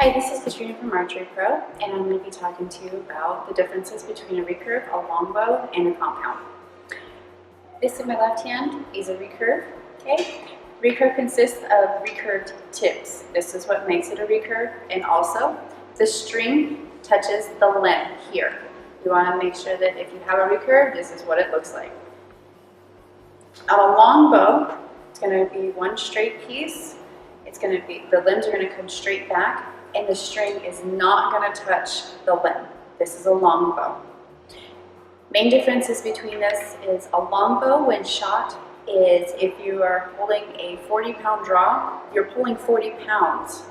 Hi, this is Katrina from Archery Pro, and I'm going to be talking to you about the differences between a recurve, a longbow, and a compound. This in my left hand is a recurve. Okay, recurve consists of recurved tips. This is what makes it a recurve, and also the string touches the limb here. You want to make sure that if you have a recurve, this is what it looks like. On a longbow, it's going to be one straight piece. It's going to be, the limbs are going to come straight back, and the string is not going to touch the limb. This is a longbow. Main differences between this is a longbow when shot is if you are holding a 40-pound draw, you're pulling 40 pounds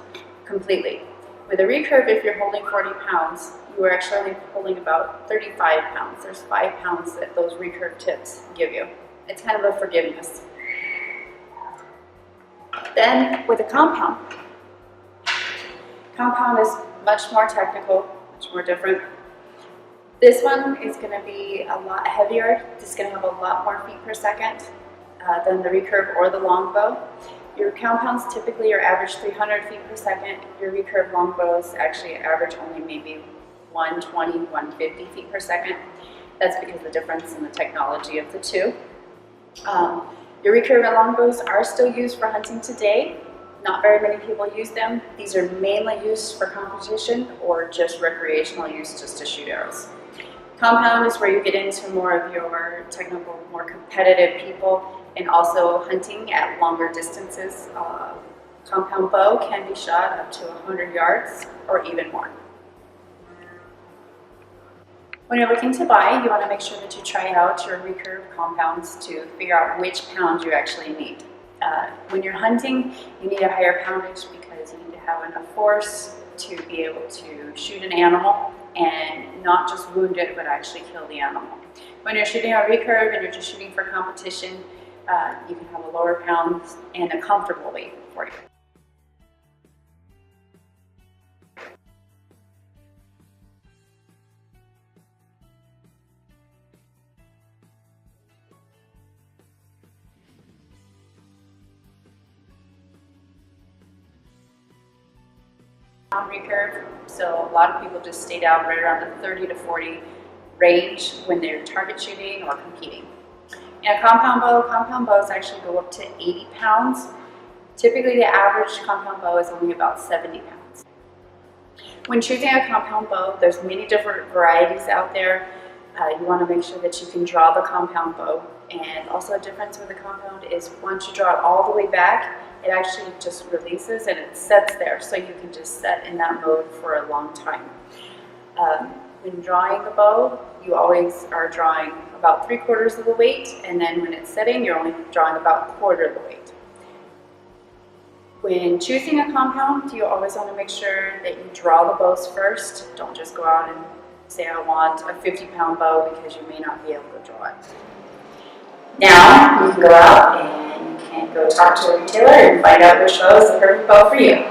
completely. With a recurve, if you're holding 40 pounds, you are actually only pulling about 35 pounds. There's 5 pounds that those recurve tips give you. It's kind of a forgiveness. Then with a compound is much more technical, much more different. This one is going to be a lot heavier. It's going to have a lot more feet per second than the recurve or the longbow. Your compounds typically are average 300 feet per second. Your recurve longbows actually average only maybe 120, 150 feet per second. That's because of the difference in the technology of the two. Your recurve and longbows are still used for hunting today. Not very many people use them. These are mainly used for competition or just recreational use, just to shoot arrows. Compound is where you get into more of your technical, more competitive people, and also hunting at longer distances. Compound bow can be shot up to 100 yards or even more. When you're looking to buy, you want to make sure that you try out your recurve compounds to figure out which pound you actually need. When you're hunting, you need a higher poundage because you need to have enough force to be able to shoot an animal and not just wound it, but actually kill the animal. When you're shooting a recurve and you're just shooting for competition, you can have a lower pound and a comfortable weight for you. Recurve, so a lot of people just stay down right around the 30 to 40 range when they're target shooting or competing. In a compound bows actually go up to 80 pounds. Typically the average compound bow is only about 70 pounds. When choosing a compound bow, there's many different varieties out there. You want to make sure that you can draw the compound bow, and also a difference with the compound is once you draw it all the way back, it actually just releases and it sets there, so you can just set in that mode for a long time. When drawing the bow, you always are drawing about 3/4 of the weight, and then when it's setting, you're only drawing about 1/4 of the weight. When choosing a compound, you always want to make sure that you draw the bows first. Don't just go out and say, I want a 50-pound bow, because you may not be able to draw it. Now, you can go out and go talk to a retailer and find out which bow is the perfect bow for you.